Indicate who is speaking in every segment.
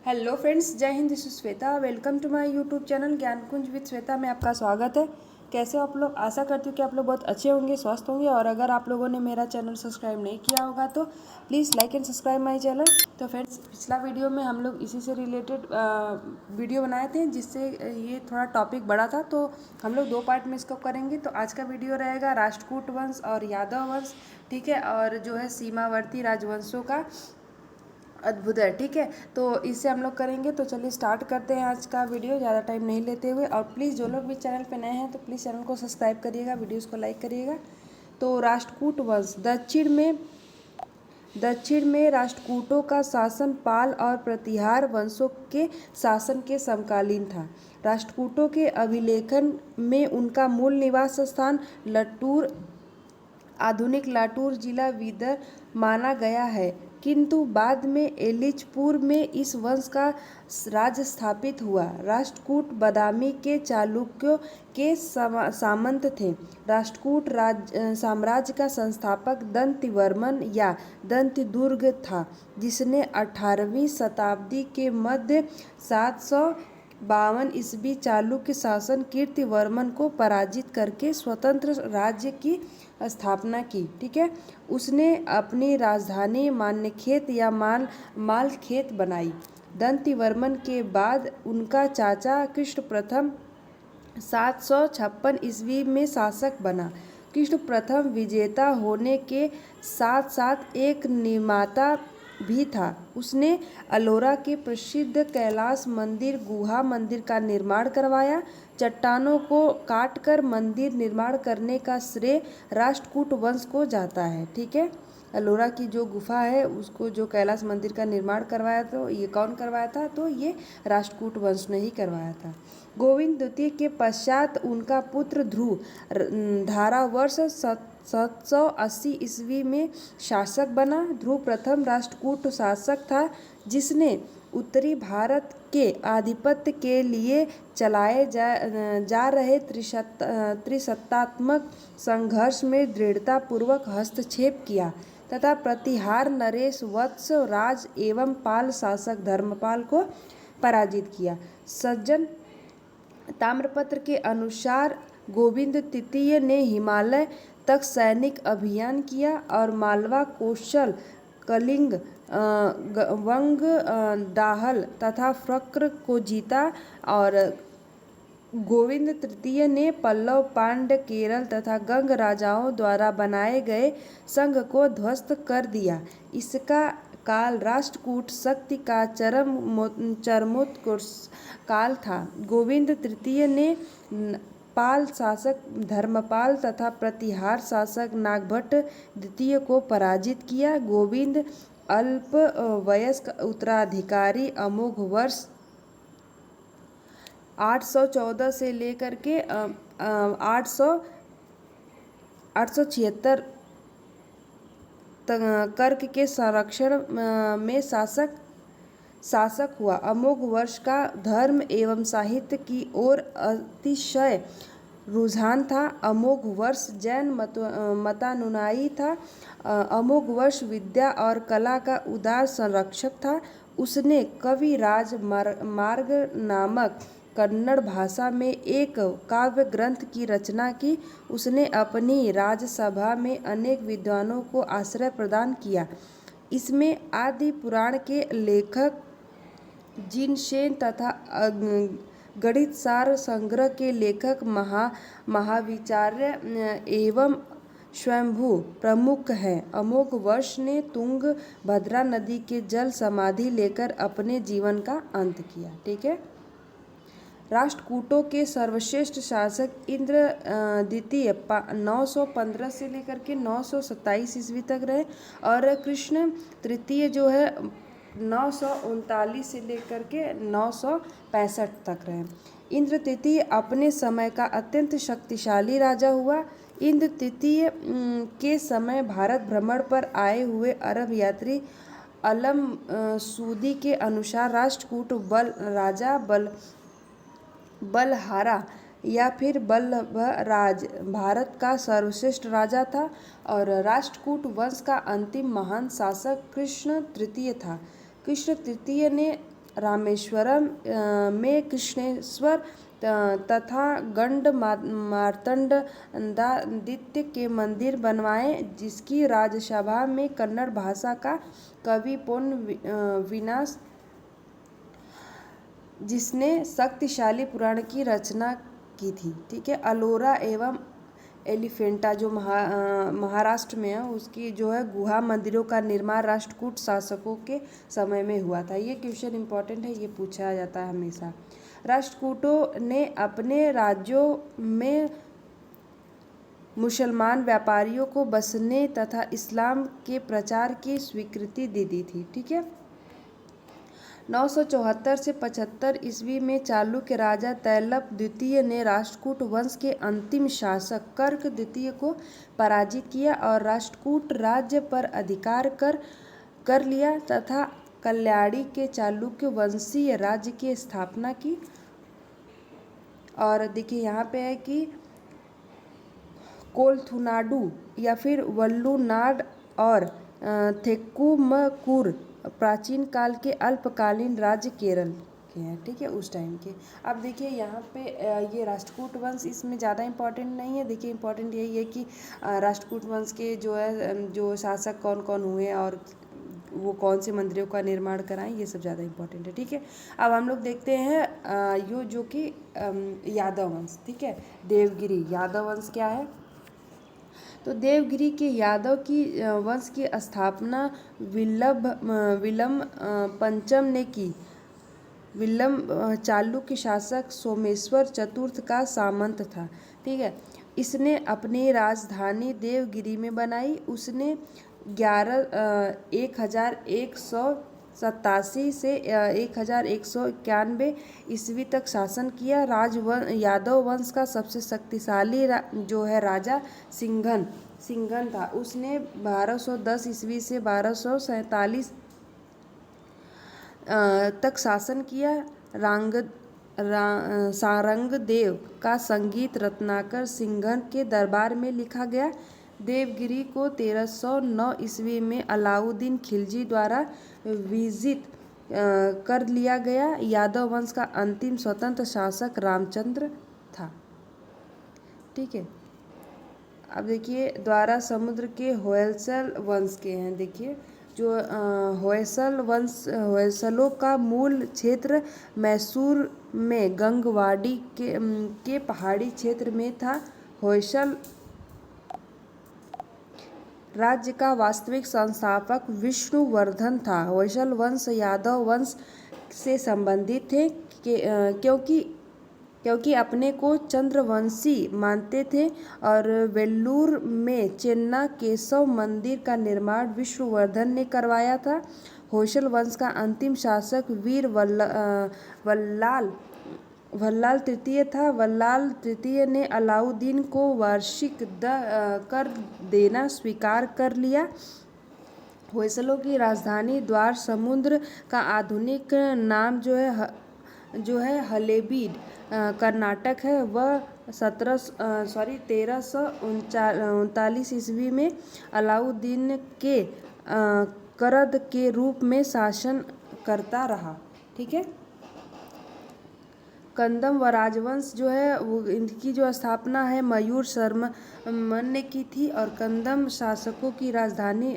Speaker 1: Hello friends, जय हिंद। This is Shweta. Welcome to my YouTube channel Gyan Kunj with Shweta में आपका स्वागत है। कैसे हो आप लोग? आशा करती हूँ कि आप लोग बहुत अच्छे होंगे, स्वस्थ होंगे। और अगर आप लोगों ने मेरा चैनल सब्सक्राइब नहीं किया होगा तो please like and subscribe my channel. तो फ्रेंड्स, पिछला वीडियो में हम लोग इसी से रिलेटेड वीडियो बनाए थे, जिससे ये थोड़ा टॉपिक बड़ा था, तो हम लोग 2 पार्ट में इसको करेंगे। तो आज का वीडियो रहेगा राष्ट्रकूट वंश और यादव वंश, ठीक है, और जो है सीमावर्ती राजवंशों का अद्भुत है, ठीक है। तो इससे हम लोग करेंगे। तो चलिए स्टार्ट करते हैं आज का वीडियो, ज़्यादा टाइम नहीं लेते हुए। और प्लीज़ जो लोग भी चैनल पे नए हैं तो प्लीज़ चैनल को सब्सक्राइब करिएगा, वीडियोस को लाइक करिएगा। तो राष्ट्रकूट वंश दक्षिण में राष्ट्रकूटों का शासन पाल और प्रतिहार वंशों के शासन के समकालीन था। राष्ट्रकूटों के अभिलेखन में उनका मूल निवास स्थान लट्टूर, आधुनिक लाटूर जिला विदर माना गया है, किंतु बाद में एलिचपुर में इस वंश का राज्य स्थापित हुआ। राष्ट्रकूट बादामी के चालुक्यों के सामंत थे। राष्ट्रकूट साम्राज्य का संस्थापक दंतिवर्मन या दंतिदुर्ग था, जिसने 18वीं शताब्दी के मध्य 752 ईस्वी चालुक्य शासन कीर्तिवर्मन को पराजित करके स्वतंत्र राज्य की स्थापना की, ठीक है। उसने अपनी राजधानी मान्यखेत या मालखेत बनाई। दंतिवर्मन के बाद उनका चाचा कृष्ण प्रथम 756 ईस्वी में शासक बना। कृष्ण प्रथम विजेता होने के साथ साथ एक निर्माता भी था। उसने अलोरा के प्रसिद्ध कैलाश मंदिर गुहा मंदिर का निर्माण करवाया। चट्टानों को काटकर मंदिर निर्माण करने का श्रेय राष्ट्रकूट वंश को जाता है, ठीक है। अलोरा की जो गुफा है उसको जो कैलाश मंदिर का निर्माण करवाया, तो ये कौन करवाया था? तो ये राष्ट्रकूट वंश ने ही करवाया था। गोविंद द्वितीय के पश्चात उनका पुत्र ध्रुव धारावर्ष 780 ईस्वी में शासक बना। ध्रुव प्रथम राष्ट्रकूट शासक था, जिसने उत्तरी भारत के आधिपत्य के लिए चलाए जा रहे त्रिसत्तात्मक संघर्ष में दृढ़तापूर्वक हस्तक्षेप किया तथा प्रतिहार नरेश वत्स राज एवं पाल शासक धर्मपाल को पराजित किया। सज्जन ताम्रपत्र के अनुसार गोविंद तृतीय ने हिमालय तक सैनिक अभियान किया और मालवा, कोशल, कलिंग, वंग, दाहल तथा फ्रक्र को जीता। और गोविंद तृतीय ने पल्लव, पांड्य, केरल तथा गंग राजाओं द्वारा बनाए गए संघ को ध्वस्त कर दिया। इसका काल राष्ट्रकूट शक्ति का चरमोत्कर्ष काल था। गोविंद तृतीय ने पाल शासक धर्मपाल तथा प्रतिहार शासक नागभट्ट द्वितीय को पराजित किया। गोविंद अल्प वयस्क उत्तराधिकारी अमोघ वर्ष 814 से लेकर के 876 कर्क के संरक्षण में शासक हुआ। अमोघ वर्ष का धर्म एवं साहित्य की ओर अतिशय रुझान था। अमोघ वर्ष जैन मतानुयायी था। अमोघ वर्ष विद्या और कला का उदार संरक्षक था। उसने कविराज मार्ग नामक कन्नड़ भाषा में एक काव्य ग्रंथ की रचना की। उसने अपनी राजसभा में अनेक विद्वानों को आश्रय प्रदान किया। इसमें आदि पुराण के लेखक जिनसेन तथा गणित सार संग्रह के लेखक महाविचार्य एवं स्वयंभू प्रमुख हैं। अमोघ वर्ष ने तुंग भद्रा नदी के जल समाधि लेकर अपने जीवन का अंत किया, ठीक है। राष्ट्रकूटों के सर्वश्रेष्ठ शासक इंद्र द्वितीय 915 से लेकर के 927 ईस्वी तक रहे। और कृष्ण तृतीय जो है 939 से लेकर के 965 तक रहे। इंद्र तृतीय अपने समय का अत्यंत शक्तिशाली राजा हुआ। इंद्र तृतीय के समय भारत भ्रमण पर आए हुए अरब यात्री अलम सूदी के अनुसार राष्ट्रकूट राजा बलहारा या फिर बल्लभराज भारत का सर्वश्रेष्ठ राजा था। और राष्ट्रकूट वंश का अंतिम महान शासक कृष्ण तृतीय था। कृष्ण तृतीय ने रामेश्वरम में कृष्णेश्वर तथा गंड मार्तंडादित्य के मंदिर बनवाए, जिसकी राजसभा में कन्नड़ भाषा का कवि विनाश, जिसने शक्तिशाली पुराण की रचना की थी। ठीक है, अलोरा एवं एलिफेंटा जो महाराष्ट्र में है, उसकी जो है गुहा मंदिरों का निर्माण राष्ट्रकूट शासकों के समय में हुआ था। ये क्वेश्चन इंपॉर्टेंट है, ये पूछा जाता है हमेशा। राष्ट्रकूटों ने अपने राज्यों में मुसलमान व्यापारियों को बसने तथा इस्लाम के प्रचार की स्वीकृति दे दी थी। ठीक है, 974 से 75 ईस्वी में चालुक्य राजा तैलप द्वितीय ने राष्ट्रकूट वंश के अंतिम शासक कर्क द्वितीय को पराजित किया और राष्ट्रकूट राज्य पर अधिकार कर लिया तथा कल्याणी के चालुक्य वंशीय राज्य की स्थापना की। और देखिए यहाँ पे है कि कोलथुनाडु या फिर वल्लुनाड और थेक्कुमकुर प्राचीन काल के अल्पकालीन राज्य केरल के हैं। ठीक है, उस टाइम के। अब देखिए यहाँ पे ये राष्ट्रकूट वंश इसमें ज़्यादा इम्पोर्टेंट नहीं है। देखिए इम्पोर्टेंट यही है कि राष्ट्रकूट वंश के जो शासक कौन कौन हुए और वो कौन से मंदिरों का निर्माण कराएं, ये सब ज़्यादा इम्पोर्टेंट है। ठीक है, अब हम लोग देखते हैं जो कि यादव वंश। ठीक है, देवगिरी यादव वंश क्या है? तो देवगिरी के यादव की वंश की स्थापना विल्लभ पंचम ने की। विल्लभ चालुक्य शासक सोमेश्वर चतुर्थ का सामंत था। ठीक है, इसने अपनी राजधानी देवगिरी में बनाई। उसने 1187 से 1191 ईस्वी तक शासन किया। यादव वंश का सबसे शक्तिशाली जो है राजा सिंघन था। उसने 1210 ईस्वी से 1247 तक शासन किया। सारंगदेव का संगीत रत्नाकर सिंघन के दरबार में लिखा गया। देवगिरी को 1309 ईस्वी में अलाउद्दीन खिलजी द्वारा विजित कर लिया गया। यादव वंश का अंतिम स्वतंत्र शासक रामचंद्र था। ठीक है, अब देखिए द्वारा समुद्र के होयसल वंश के हैं। देखिए जो होयसलों का मूल क्षेत्र मैसूर में गंगवाड़ी के पहाड़ी क्षेत्र में था। होयसल राज्य का वास्तविक संस्थापक विष्णुवर्धन था। होयसल वंश यादव वंश से संबंधित थे क्योंकि अपने को चंद्रवंशी मानते थे और वेल्लूर में चेन्ना केशव मंदिर का निर्माण विष्णुवर्धन ने करवाया था। होयसल वंश का अंतिम शासक वीर वल्लाल तृतीय था। वल्लाल तृतीय ने अलाउद्दीन को वार्षिक कर देना स्वीकार कर लिया। होयसलों की राजधानी द्वार समुद्र का आधुनिक नाम जो है हलेबीड कर्नाटक है। वह 1339 ईस्वी में अलाउद्दीन के करद के रूप में शासन करता रहा। ठीक है, कंदम व राजवंश जो है वो इनकी जो स्थापना है मयूर शर्मन ने की थी और कंदम शासकों की राजधानी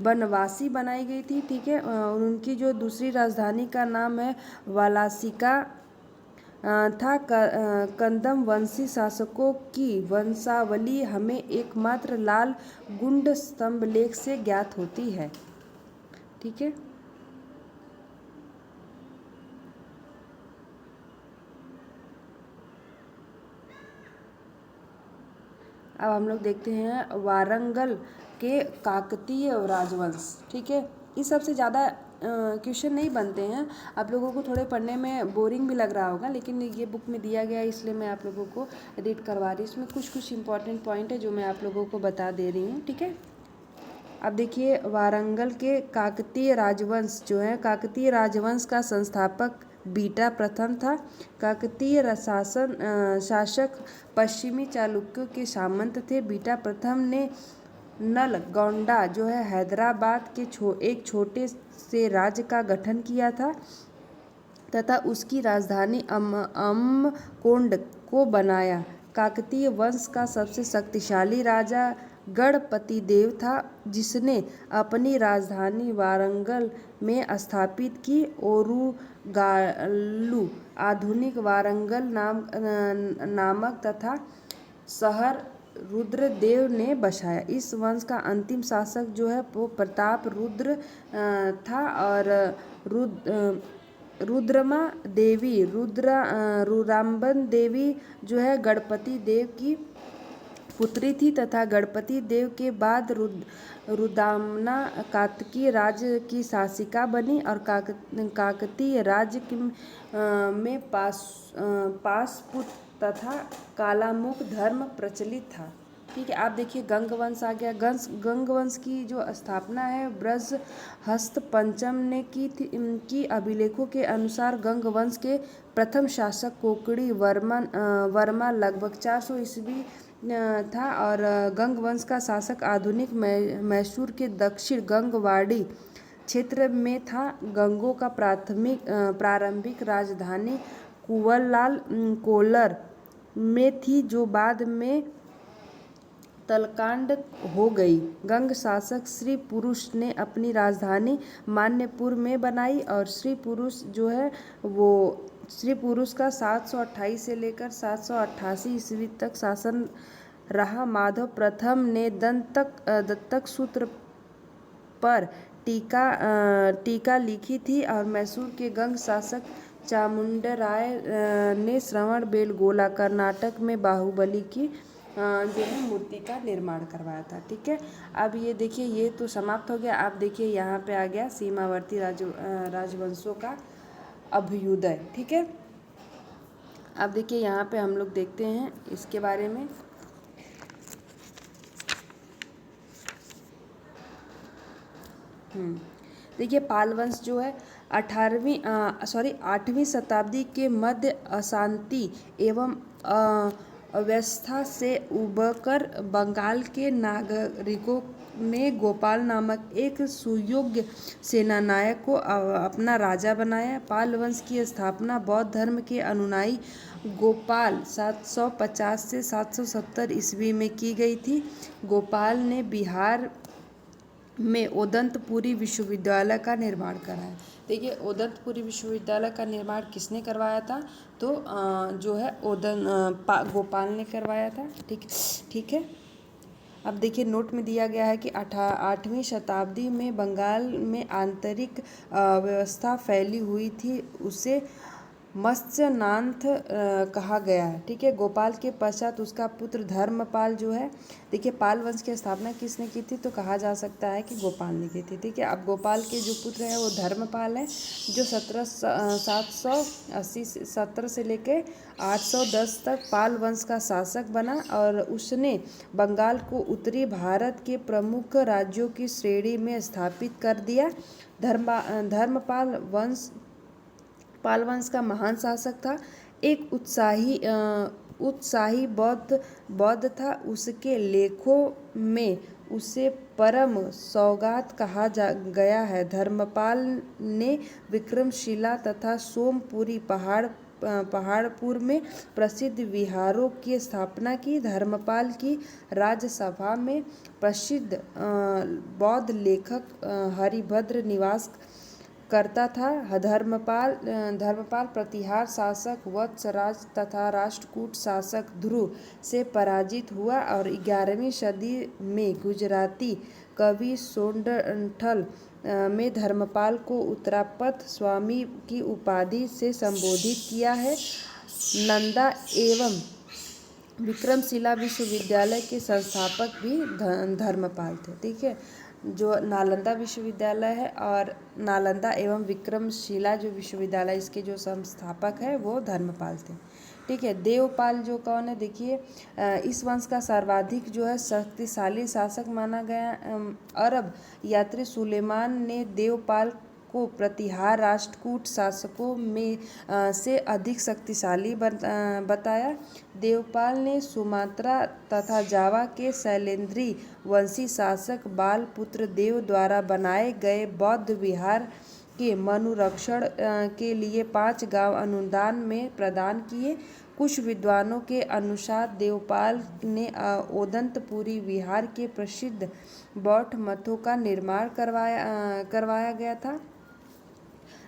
Speaker 1: बनवासी बनाई गई थी। ठीक है, और उनकी जो दूसरी राजधानी का नाम है वालासिका था। कंदम वंशी शासकों की वंशावली हमें एकमात्र लाल गुंड स्तंभ लेख से ज्ञात होती है। ठीक है, अब हम लोग देखते हैं वारंगल के काकतीय राजवंश। ठीक है, इस सबसे ज़्यादा क्वेश्चन नहीं बनते हैं। आप लोगों को थोड़े पढ़ने में बोरिंग भी लग रहा होगा, लेकिन ये बुक में दिया गया है इसलिए मैं आप लोगों को रीड करवा रही हूँ। इसमें कुछ इंपॉर्टेंट पॉइंट है जो मैं आप लोगों को बता दे रही हूँ। ठीक है, अब देखिए वारंगल के काकतीय राजवंश जो है, काकतीय राजवंश का संस्थापक बीटा प्रथम था। काकतीय शासक पश्चिमी चालुक्यों के सामंत थे। बीटा प्रथम ने नलगोंडा जो है हैदराबाद के एक छोटे से राज्य का गठन किया था तथा उसकी राजधानी अम्मकोंड को बनाया। काकतीय वंश का सबसे शक्तिशाली राजा गणपति देव था, जिसने अपनी राजधानी वारंगल में स्थापित की। ओरुगालु आधुनिक वारंगल नामक तथा शहर रुद्रदेव ने बसाया। इस वंश का अंतिम शासक जो है वो प्रताप रुद्र था और रुद्रमा देवी रुद्रांबन देवी जो है गणपति देव की पुत्री थी तथा गणपति देव के बाद रुदामना काकतीय राज्य की शासिका बनी और काकतीय राज्य में पाशपुत तथा कालामुख धर्म प्रचलित था। ठीक है, आप देखिए गंग वंश आ गया। गंग वंश की जो स्थापना है बृहस्पति पंचम ने की अभिलेखों के अनुसार गंग वंश के प्रथम शासक कोकड़ी वर्मा लगभग 400 ईस्वी था और गंग वंश का शासक आधुनिक मैसूर के दक्षिण गंगवाड़ी क्षेत्र में था। गंगों का प्रारंभिक राजधानी कुवलाल कोलर में थी जो बाद में तलकांड हो गई। गंग शासक श्री पुरुष ने अपनी राजधानी मान्यपुर में बनाई और श्री पुरुष जो है वो श्री पुरुष का 728 से लेकर 788 ईस्वी तक शासन रहा। माधव प्रथम ने दत्तक सूत्र पर टीका लिखी थी और मैसूर के गंग शासक चामुंडराय ने श्रवण बेलगोला कर्नाटक में बाहुबली की जो है मूर्ति का निर्माण करवाया था। ठीक है, अब ये देखिए ये तो समाप्त हो गया। आप देखिए यहाँ पे आ गया सीमावर्ती राजवंशों का अभ्युदय। ठीक है, अब देखिए यहाँ पे हम लोग देखते हैं इसके बारे में। देखिए पाल वंश जो है 8वीं शताब्दी के मध्य अशांति एवं अव्यवस्था से उबरकर बंगाल के नागरिकों ने गोपाल नामक एक सुयोग्य सेनानायक को अपना राजा बनाया। पाल वंश की स्थापना बौद्ध धर्म के अनुयायी गोपाल 750 से 770 ईस्वी में की गई थी। गोपाल ने बिहार में ओदंतपुरी विश्वविद्यालय का निर्माण कराया। देखिए ओदंतपुरी विश्वविद्यालय का निर्माण किसने करवाया था? तो जो है गोपाल ने करवाया था। ठीक है, अब देखिए नोट में दिया गया है कि 8वीं शताब्दी में बंगाल में आंतरिक व्यवस्था फैली हुई थी, उसे मत्स्यनाथ कहा गया है। ठीक है, गोपाल के पश्चात उसका पुत्र धर्मपाल जो है, देखिए पाल वंश की स्थापना किसने की थी? तो कहा जा सकता है कि गोपाल ने की थी। ठीक है, अब गोपाल के जो पुत्र है वो धर्मपाल है जो 17 से लेकर 810 तक पाल वंश का शासक बना और उसने बंगाल को उत्तरी भारत के प्रमुख राज्यों की श्रेणी में स्थापित कर दिया। धर्मपाल पाल वंश का महान शासक था, एक उत्साही बौद्ध था। उसके लेखों में उसे परम सौगात कहा गया है। धर्मपाल ने विक्रमशिला तथा सोमपुरी पहाड़पुर में प्रसिद्ध विहारों की स्थापना की। धर्मपाल की राजसभा में प्रसिद्ध बौद्ध लेखक हरिभद्र निवास करता था। धर्मपाल प्रतिहार शासक वत्सराज तथा राष्ट्रकूट शासक ध्रुव से पराजित हुआ और 11वीं सदी में गुजराती कवि सोंडठल में धर्मपाल को उत्तरापथ स्वामी की उपाधि से संबोधित किया है। नंदा एवं विक्रमशिला विश्वविद्यालय के संस्थापक भी धर्मपाल थे। ठीक है, जो नालंदा विश्वविद्यालय है और नालंदा एवं विक्रमशिला जो विश्वविद्यालय इसके जो संस्थापक है वो धर्मपाल थे। ठीक है, देवपाल जो कौन है? देखिए इस वंश का सर्वाधिक जो है शक्तिशाली शासक माना गया। अरब यात्री सुलेमान ने देवपाल को प्रतिहार राष्ट्रकूट शासकों में से अधिक शक्तिशाली बताया। देवपाल ने सुमात्रा तथा जावा के शैलेंद्री वंशी शासक बालपुत्र देव द्वारा बनाए गए बौद्ध विहार के मनुरक्षण के लिए 5 गांव अनुदान में प्रदान किए। कुछ विद्वानों के अनुसार देवपाल ने ओदंतपुरी विहार के प्रसिद्ध बौद्ध मठों का निर्माण करवाया गया था।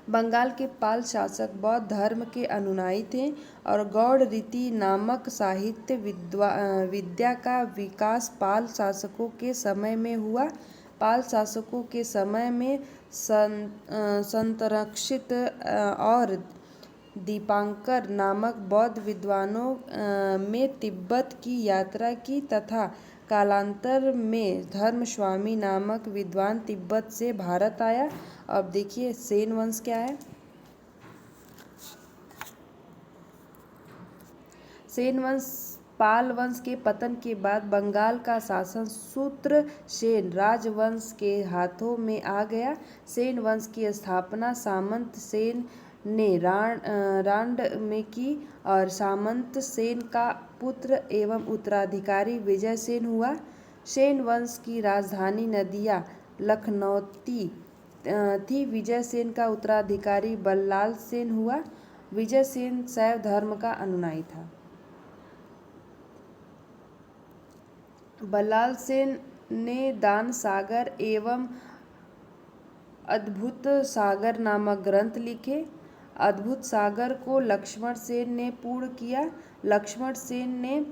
Speaker 1: बंगाल के पाल शासक बौद्ध धर्म के अनुयायी थे और गौड़ रीति नामक साहित्य विद्या का विकास पाल शासकों के समय में हुआ। पाल शासकों के समय में संरक्षित और दीपांकर नामक बौद्ध विद्वानों में तिब्बत की यात्रा की तथा कालांतर में धर्मस्वामी नामक विद्वान तिब्बत से भारत आया। अब देखिए सेन वंश क्या है। सेन वंश पाल वंश के पतन के बाद बंगाल का शासन सूत्रसेन राजवंश के हाथों में आ गया। सेन वंश की स्थापना सामंत सेन ने रांड में की और सामंत सेन का पुत्र एवं उत्तराधिकारी विजय सेन हुआ। सेन वंश की राजधानी नदिया लखनौती थी। विजय सेन का उत्तराधिकारी बल्लाल सेन हुआ। विजय सेन शैव धर्म का अनुयायी था। बल्लाल सेन ने दान सागर एवं अद्भुत सागर नामक ग्रंथ लिखे। अद्भुत सागर को लक्ष्मण सेन ने पूर्ण किया। लक्ष्मण सेन ने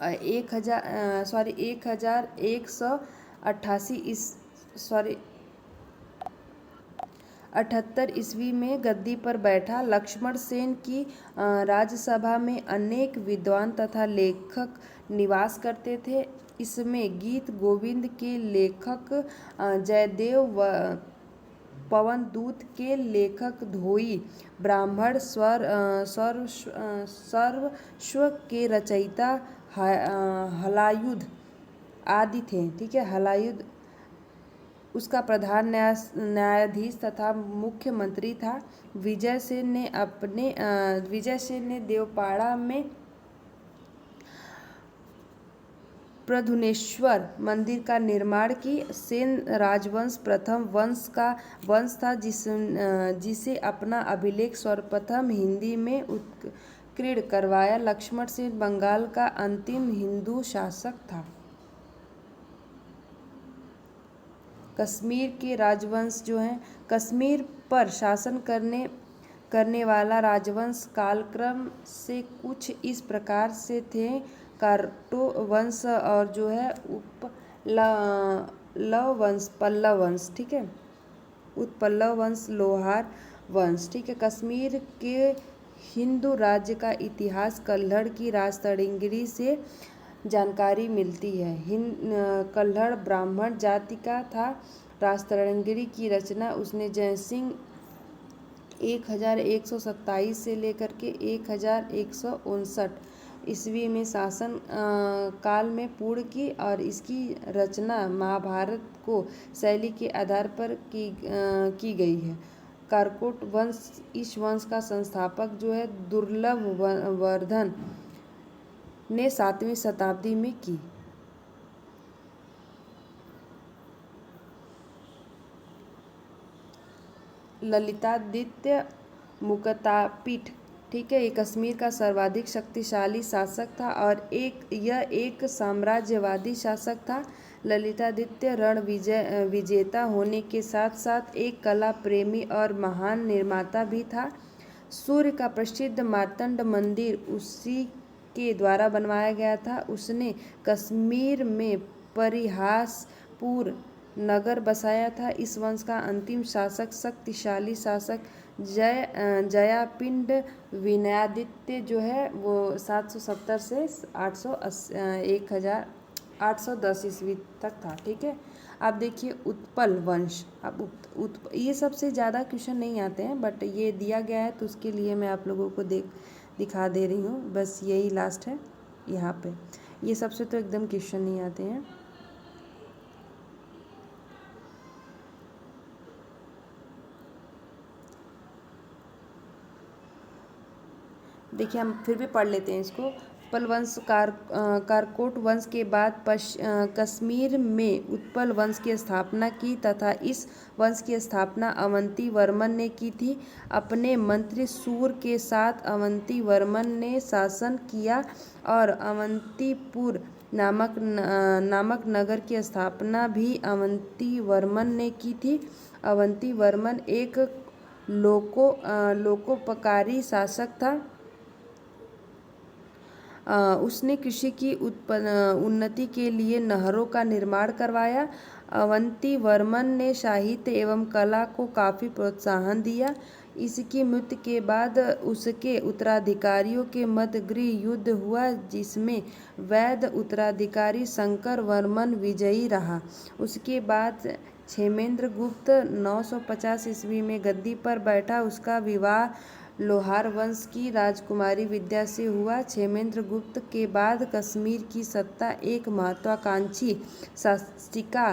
Speaker 1: 1178 ईस्वी में गद्दी पर बैठा। लक्ष्मण सेन की राजसभा में अनेक विद्वान तथा लेखक निवास करते थे। इसमें गीत गोविंद के लेखक जयदेव, पवनदूत के लेखक धोई, ब्राह्मण सर्वस्व के रचयिता हलायुध आदि थे। ठीक है, हलायुध उसका प्रधान न्यायाधीश तथा मुख्यमंत्री था। विजय सेन ने देवपाड़ा में प्रधुनेश्वर मंदिर का निर्माण की। सेन राजवंश प्रथम वंश था जिसे अपना अभिलेख सर्वप्रथम हिंदी में उत्कीर्ण करवाया। लक्ष्मण सेन बंगाल का अंतिम हिंदू शासक था। कश्मीर के राजवंश जो हैं, कश्मीर पर शासन करने वाला राजवंश कालक्रम से कुछ इस प्रकार से थे। कार्टो वंश और जो है पल्लव वंश। ठीक है, उत्पल्लव वंश, लोहार वंश। ठीक है, कश्मीर के हिंदू राज्य का इतिहास कल्हड़ की राजतरंगिणी से जानकारी मिलती है। कल्हड़ ब्राह्मण जाति का था। राजतरंगिणी की रचना उसने जयसिंह 1127 से लेकर के 1159 ईस्वी में शासन काल में पूर्ण की और इसकी रचना महाभारत को शैली के आधार पर की गई है। कारकोट वंश, इस वंश का संस्थापक जो है दुर्लभ वर्धन ने 7वीं शताब्दी में की। ललितादित्य मुक्तापीठ, ठीक है, ये कश्मीर का सर्वाधिक शक्तिशाली शासक था और यह एक साम्राज्यवादी शासक था। ललितादित्य रण विजेता होने के साथ साथ एक कला प्रेमी और महान निर्माता भी था। सूर्य का प्रसिद्ध मार्तंड मंदिर उसी के द्वारा बनवाया गया था। उसने कश्मीर में परिहासपुर नगर बसाया था। इस वंश का अंतिम शासक शक्तिशाली शासक जयापिंड विनयादित्य जो है वो 770 से 1810 ईस्वी तक था। ठीक है, आप देखिए उत्पल वंश। अब ये सबसे ज़्यादा क्वेश्चन नहीं आते हैं बट ये दिया गया है तो उसके लिए मैं आप लोगों को दिखा दे रही हूँ। बस यही लास्ट है यहाँ पे। ये सबसे तो एकदम क्वेश्चन नहीं आते हैं। देखिए हम फिर भी पढ़ लेते हैं इसको। उत्पल वंश कारकोट वंश के बाद कश्मीर में उत्पल वंश की स्थापना की तथा इस वंश की स्थापना अवंती वर्मन ने की थी। अपने मंत्री सूर के साथ अवंती वर्मन ने शासन किया और अवंतीपुर नामक नगर की स्थापना भी अवंती वर्मन ने की थी। अवंती वर्मन एक लोकोपकारी शासक था। उसने कृषि की उन्नति के लिए नहरों का निर्माण करवाया। अवंती वर्मन ने साहित्य एवं कला को काफ़ी प्रोत्साहन दिया। इसकी मृत्यु के बाद उसके उत्तराधिकारियों के मध्य गृह युद्ध हुआ, जिसमें वैध उत्तराधिकारी शंकर वर्मन विजयी रहा। उसके बाद क्षेमेंद्र गुप्त 950 ईस्वी में गद्दी पर बैठा। उसका विवाह लोहार वंश की राजकुमारी विद्या से हुआ। क्षेमेंद्र गुप्त के बाद कश्मीर की सत्ता एक महत्वाकांक्षी शासिका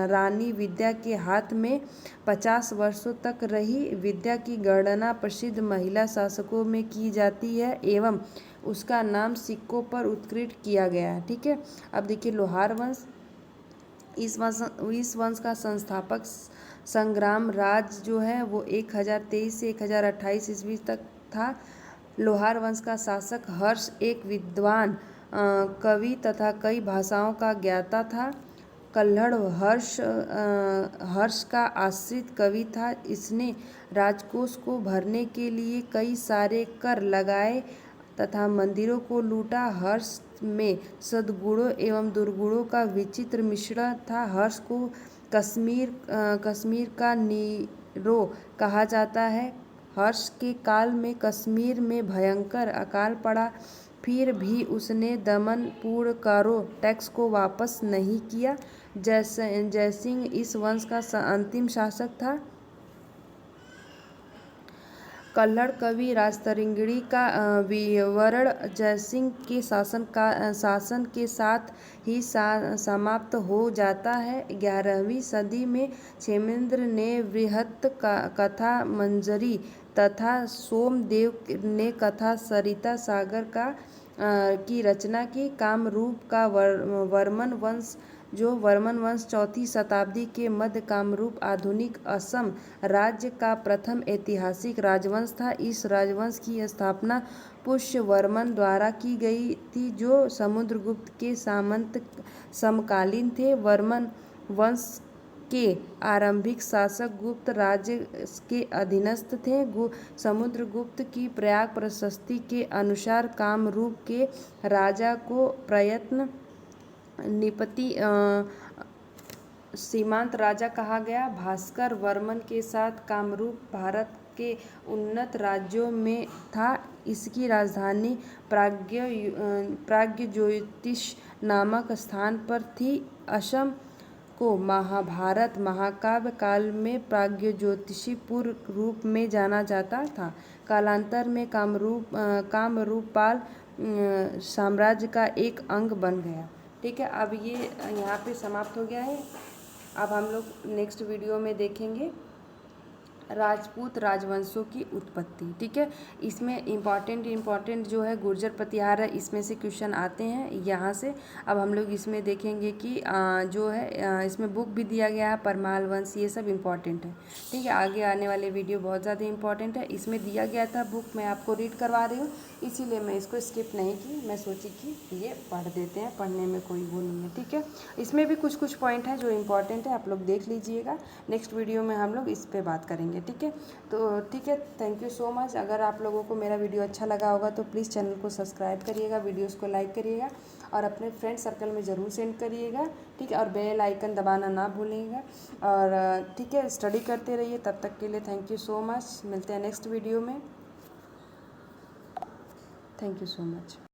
Speaker 1: रानी विद्या के हाथ में 50 वर्षों तक रही। विद्या की गणना प्रसिद्ध महिला शासकों में की जाती है एवं उसका नाम सिक्कों पर उत्कीर्ण किया गया है। ठीक है, अब देखिए लोहार वंश। इस वंश का संस्थापक संग्राम राज जो है वो 1023 से 1028 ईस्वी तक था। लोहार वंश का शासक हर्ष एक विद्वान कवि तथा कई भाषाओं का ज्ञाता था। कल्हड़ हर्ष का आश्रित कवि था। इसने राजकोष को भरने के लिए कई सारे कर लगाए तथा मंदिरों को लूटा। हर्ष में सद्गुणों एवं दुर्गुणों का विचित्र मिश्रण था। हर्ष को कश्मीर का नीरो कहा जाता है। हर्ष के काल में कश्मीर में भयंकर अकाल पड़ा, फिर भी उसने दमन पूर्ण करों टैक्स को वापस नहीं किया। जयसिंह इस वंश का अंतिम शासक था। कल्हड़ कवि राजतरंगिणी का विवरण जयसिंह के शासन के साथ ही समाप्त हो जाता है। 11वीं सदी में क्षेमेंद्र ने बृहत् कथा मंजरी तथा सोमदेव ने कथा सरिता सागर की रचना की। कामरूप का वर्मन वंश 4वीं शताब्दी के मध्य कामरूप आधुनिक असम राज्य का प्रथम ऐतिहासिक राजवंश था। इस राजवंश की स्थापना पुष्यवर्मन द्वारा की गई थी, जो समुद्रगुप्त के सामंत समकालीन थे। वर्मन वंश के आरंभिक शासक गुप्त राज्य के अधीनस्थ थे। समुद्रगुप्त की प्रयाग प्रशस्ति के अनुसार कामरूप के राजा को प्रयत्न निपति सीमांत राजा कहा गया। भास्कर वर्मन के साथ कामरूप भारत के उन्नत राज्यों में था। इसकी राजधानी प्राग्ज्योतिष नामक स्थान पर थी। असम को महाभारत महाकाव्य काल में प्राग्ज्योतिषपुर रूप में जाना जाता था। कालांतर में कामरूपाल साम्राज्य का एक अंग बन गया। ठीक है, अब ये यहाँ पे समाप्त हो गया है। अब हम लोग नेक्स्ट वीडियो में देखेंगे राजपूत राजवंशों की उत्पत्ति। ठीक है, इसमें इम्पॉर्टेंट जो है गुर्जर प्रतिहार है, इसमें से क्वेश्चन आते हैं यहाँ से। अब हम लोग इसमें देखेंगे कि जो है इसमें बुक भी दिया गया है परमाल वंश, ये सब इम्पॉर्टेंट है। ठीक है, आगे आने वाले वीडियो बहुत ज़्यादा इम्पॉर्टेंट है। इसमें दिया गया था बुक, मैं आपको रीड करवा रही हूँ, इसीलिए मैं इसको स्किप नहीं की। मैं सोची कि ये पढ़ देते हैं, पढ़ने में कोई वो नहीं है। ठीक है, इसमें भी कुछ पॉइंट हैं जो इम्पॉर्टेंट है, आप लोग देख लीजिएगा। नेक्स्ट वीडियो में हम लोग इस पर बात करेंगे। ठीक है, तो ठीक है, थैंक यू सो मच। अगर आप लोगों को मेरा वीडियो अच्छा लगा होगा तो प्लीज़ चैनल को सब्सक्राइब करिएगा, वीडियोस को लाइक करिएगा और अपने फ्रेंड सर्कल में ज़रूर सेंड करिएगा। ठीक है, और बेल आइकन दबाना ना भूलिएगा। और ठीक है, स्टडी करते रहिए। तब तक के लिए थैंक यू सो मच। मिलते हैं नेक्स्ट वीडियो में। Thank you so much.